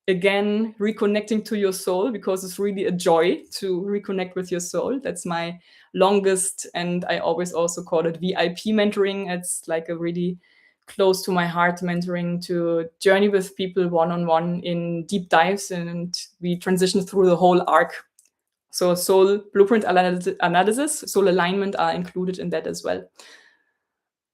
again reconnecting to your soul, because it's really a joy to reconnect with your soul. That's my longest, and I always also call it VIP mentoring. It's like a really close to my heart mentoring, to journey with people one-on-one in deep dives, and we transition through the whole arc. So soul blueprint analysis, soul alignment are included in that as well.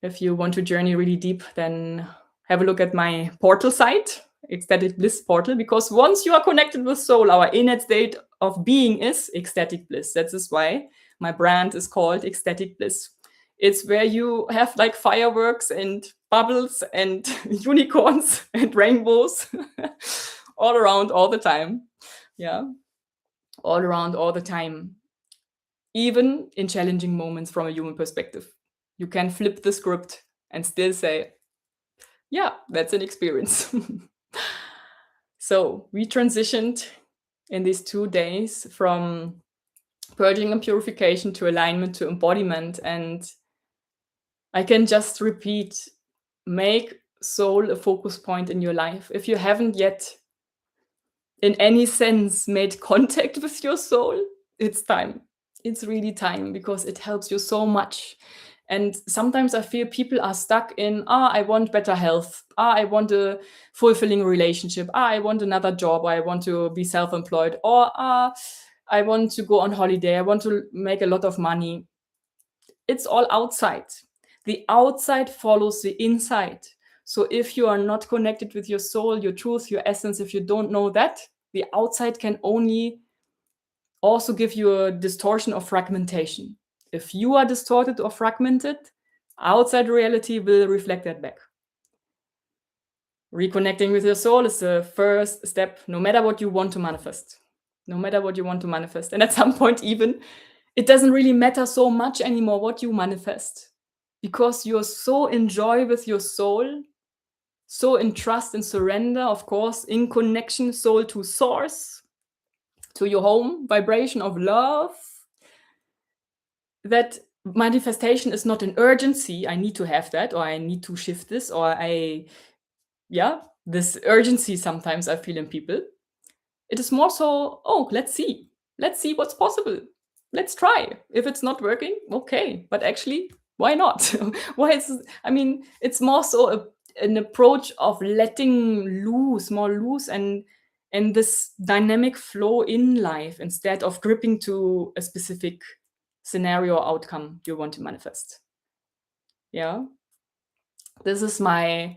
If you want to journey really deep, then have a look at my portal site, Ecstatic Bliss Portal, because once you are connected with soul, our innate state of being is ecstatic bliss. That is why my brand is called Ecstatic Bliss. It's where you have like fireworks and bubbles and unicorns and rainbows all around all the time. Yeah, all around all the time, even in challenging moments from a human perspective. You can flip the script and still say, yeah, that's an experience. So we transitioned in these 2 days from purging and purification to alignment to embodiment. And I can just repeat, make soul a focus point in your life. If you haven't yet, in any sense, made contact with your soul, it's time. It's really time, because it helps you so much. And sometimes I feel people are stuck in, I want better health. I want a fulfilling relationship. I want another job. I want to be self employed. Or I want to go on holiday. I want to make a lot of money. It's all outside. The outside follows the inside. So if you are not connected with your soul, your truth, your essence, if you don't know that, the outside can only also give you a distortion or fragmentation. If you are distorted or fragmented, outside reality will reflect that back. Reconnecting with your soul is the first step, no matter what you want to manifest. No matter what you want to manifest. And at some point, even, it doesn't really matter so much anymore what you manifest, because you're so in joy with your soul, so in trust and surrender, of course, in connection, soul to source, to your home vibration of love, that manifestation is not an urgency. I need to have that, or I need to shift this, or yeah, this urgency sometimes I feel in people. It is more so, let's see. Let's see what's possible. Let's try. If it's not working, okay. But actually, why not? Why is I mean, it's more so an approach of letting loose, more loose, and this dynamic flow in life, instead of gripping to a specific scenario or outcome you want to manifest. Yeah. This is my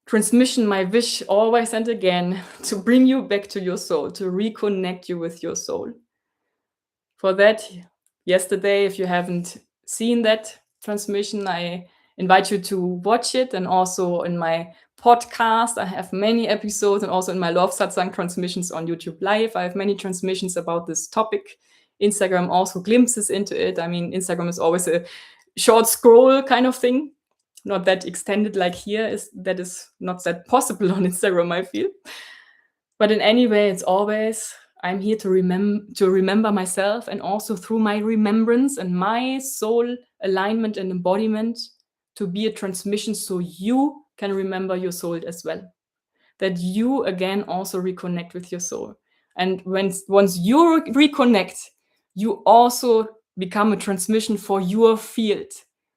transmission, my wish always and again, to bring you back to your soul, to reconnect you with your soul. For that, yesterday, if you haven't seen that transmission, I invite you to watch it. And also in my podcast, I have many episodes, and also in my Love Satsang transmissions on YouTube Live, I have many transmissions about this topic. Instagram also glimpses into it. I mean, Instagram is always a short scroll kind of thing, not that extended like here. That is not that possible on Instagram, I feel. But in any way, it's always, I'm here to remember myself, and also through my remembrance and my soul alignment and embodiment, to be a transmission so you can remember your soul as well. That you again also reconnect with your soul. And once you reconnect, you also become a transmission for your field,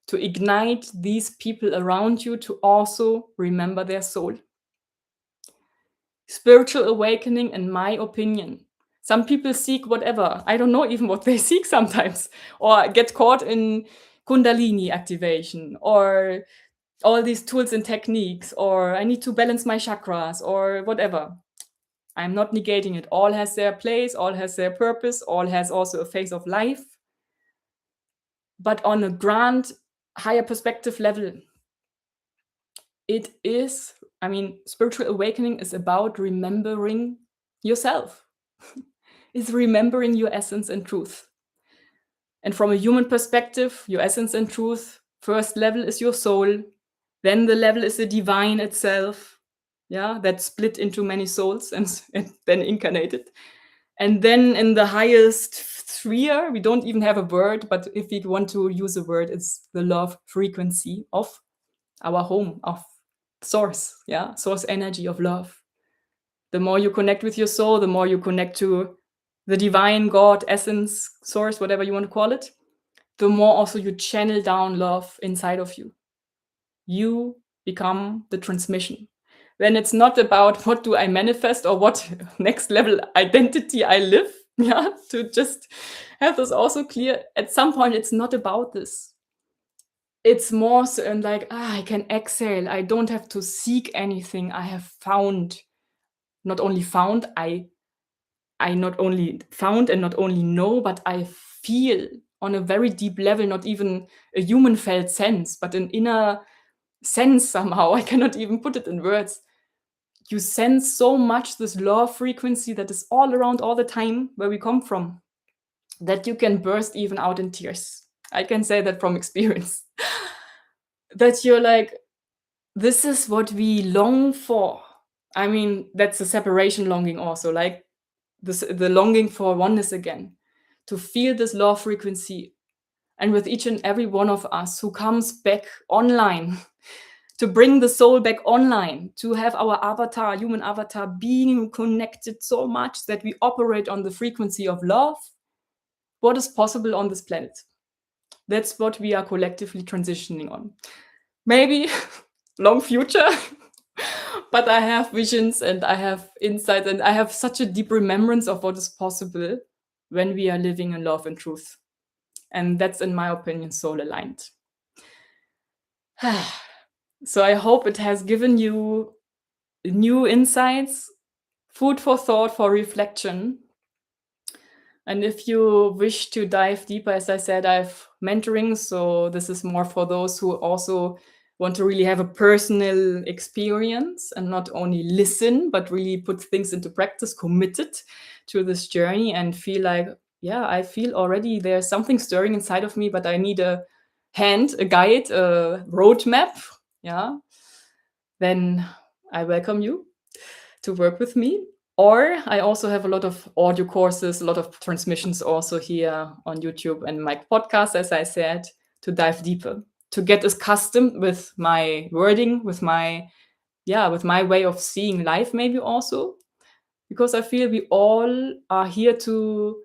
to ignite these people around you to also remember their soul. Spiritual awakening, in my opinion. Some people seek whatever. I don't know even what they seek sometimes, or get caught in Kundalini activation, or all these tools and techniques, or I need to balance my chakras, or whatever. I'm not negating it. All has their place, all has their purpose, all has also a phase of life. But on a grand, higher perspective level, it is, I mean, spiritual awakening is about remembering yourself. It's remembering your essence and truth. And from a human perspective, your essence and truth, first level is your soul, then the level is the divine itself, yeah, that split into many souls and then incarnated. And then in the highest sphere, we don't even have a word, but if we want to use a word, it's the love frequency of our home, of source, yeah, source energy of love. The more you connect with your soul, the more you connect to the divine God, essence, source, whatever you want to call it, the more also you channel down love inside of you. You become the transmission. Then it's not about what do I manifest or what next level identity I live. Yeah, to just have this also clear. At some point, it's not about this. It's more so and like, I can exhale. I don't have to seek anything. I have found, not only found, I not only found and not only know, but I feel on a very deep level, not even a human felt sense, but an inner sense somehow. I cannot even put it in words. You sense so much this love frequency that is all around all the time where we come from, that you can burst even out in tears. I can say that from experience. That you're like, this is what we long for. I mean, that's a separation longing also, like this, the longing for oneness again, to feel this love frequency. And with each and every one of us who comes back online, to bring the soul back online, to have our avatar, human avatar, being connected so much that we operate on the frequency of love, what is possible on this planet? That's what we are collectively transitioning on. Maybe long future, but I have visions and I have insights and I have such a deep remembrance of what is possible when we are living in love and truth. And that's, in my opinion, soul aligned. So I hope it has given you new insights, food for thought, for reflection. And if you wish to dive deeper, as I said, I have mentoring. So this is more for those who also want to really have a personal experience and not only listen, but really put things into practice, committed to this journey and feel like, yeah, I feel already there's something stirring inside of me, but I need a hand, a guide, a roadmap. Yeah. Then I welcome you to work with me. Or I also have a lot of audio courses, a lot of transmissions also here on YouTube and my podcast, as I said, to dive deeper, to get accustomed with my wording, with my way of seeing life, maybe also, because I feel we all are here to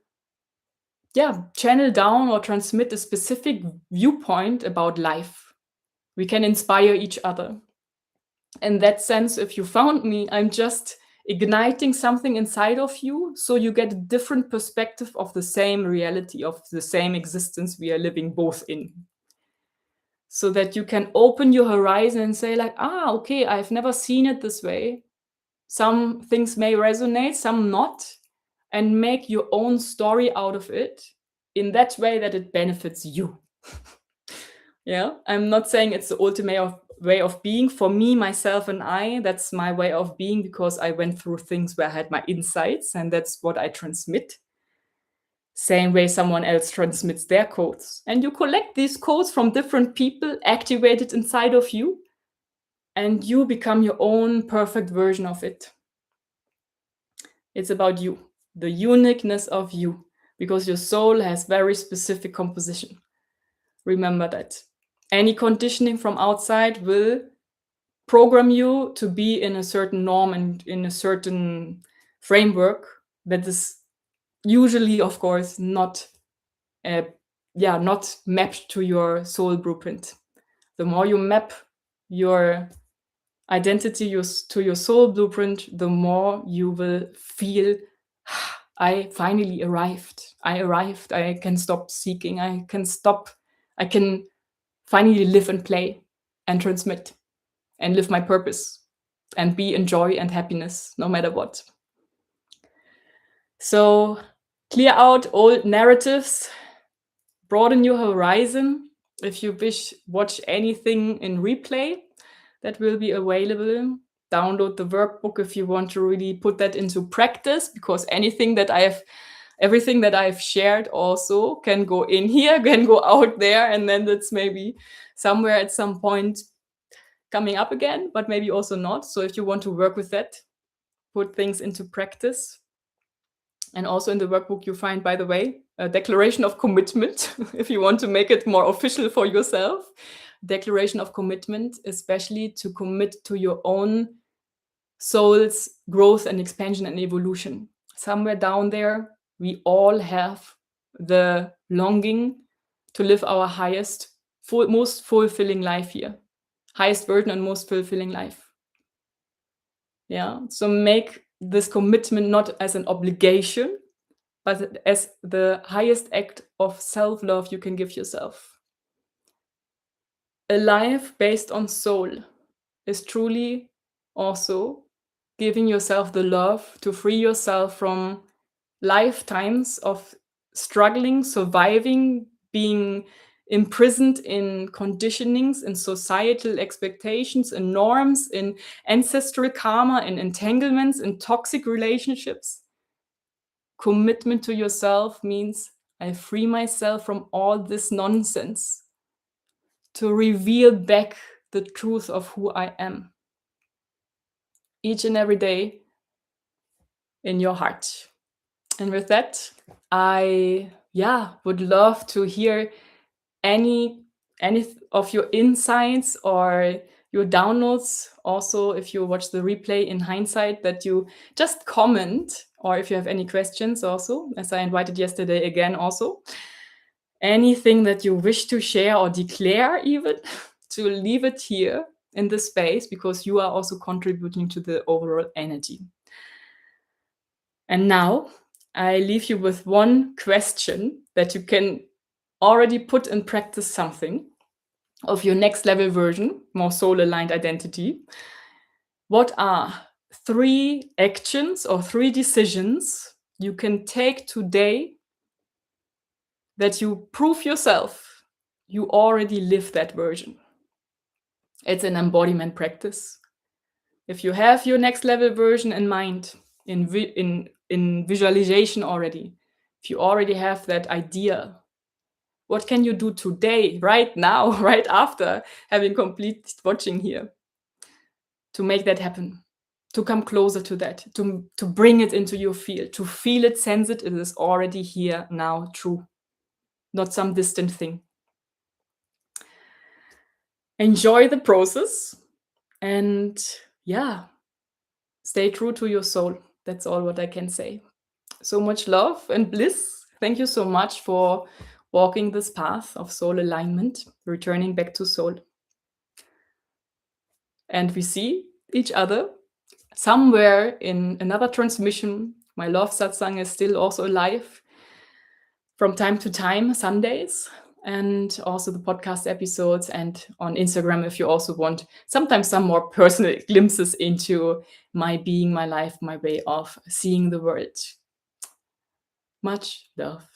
channel down or transmit a specific viewpoint about life. We can inspire each other. In that sense, if you found me, I'm just igniting something inside of you so you get a different perspective of the same reality, of the same existence we are living both in. So that you can open your horizon and say, like, okay, I've never seen it this way. Some things may resonate, some not, and make your own story out of it in that way that it benefits you. Yeah, I'm not saying it's the ultimate way of being. For me, myself, and I, that's my way of being because I went through things where I had my insights, and that's what I transmit. Same way someone else transmits their codes. And you collect these codes from different people, activate it inside of you, and you become your own perfect version of it. It's about you, the uniqueness of you, because your soul has very specific composition. Remember that. Any conditioning from outside will program you to be in a certain norm and in a certain framework that is usually, of course, not mapped to your soul blueprint. The more you map your identity to your soul blueprint, the more you will feel, I finally arrived. I arrived. I can stop seeking. I can finally live and play and transmit and live my purpose and be in joy and happiness no matter what. So clear out old narratives, broaden your horizon. If you wish, watch anything in replay that will be available. Download the workbook if you want to really put that into practice, because everything that I've shared also can go in here, can go out there, and then that's maybe somewhere at some point coming up again, but maybe also not. So if you want to work with that, put things into practice. And also in the workbook, you find, by the way, a declaration of commitment, if you want to make it more official for yourself. Declaration of commitment, especially to commit to your own soul's growth and expansion and evolution. Somewhere down there, we all have the longing to live our highest, most fulfilling life here. Highest version and most fulfilling life. Yeah. So make this commitment not as an obligation, but as the highest act of self-love you can give yourself. A life based on soul is truly also giving yourself the love to free yourself from lifetimes of struggling, surviving, being imprisoned in conditionings, in societal expectations, in norms, in ancestral karma, in entanglements, in toxic relationships. Commitment to yourself means I free myself from all this nonsense to reveal back the truth of who I am each and every day in your heart. And with that, I would love to hear any of your insights or your downloads. Also, if you watch the replay in hindsight, that you just comment, or if you have any questions also, as I invited yesterday again also. Anything that you wish to share or declare, even to leave it here in this space, because you are also contributing to the overall energy. And now I leave you with one question that you can already put in practice something of your next level version, more soul aligned identity. What are 3 actions or 3 decisions you can take today that you prove yourself you already live that version? It's an embodiment practice. If you have your next level version in mind, in visualization already, if you already have that idea, what can you do today, right now, right after having completed watching here, to make that happen, to come closer to that, to bring it into your field, to feel it, sense it, it is already here now, true, not some distant thing. Enjoy the process and stay true to your soul. That's all what I can say. So much love and bliss. Thank you so much for walking this path of soul alignment, returning back to soul. And we see each other somewhere in another transmission. My love satsang is still also alive from time to time, Sundays, and also the podcast episodes, and on Instagram if you also want sometimes some more personal glimpses into my being, my life, my way of seeing the world. Much love.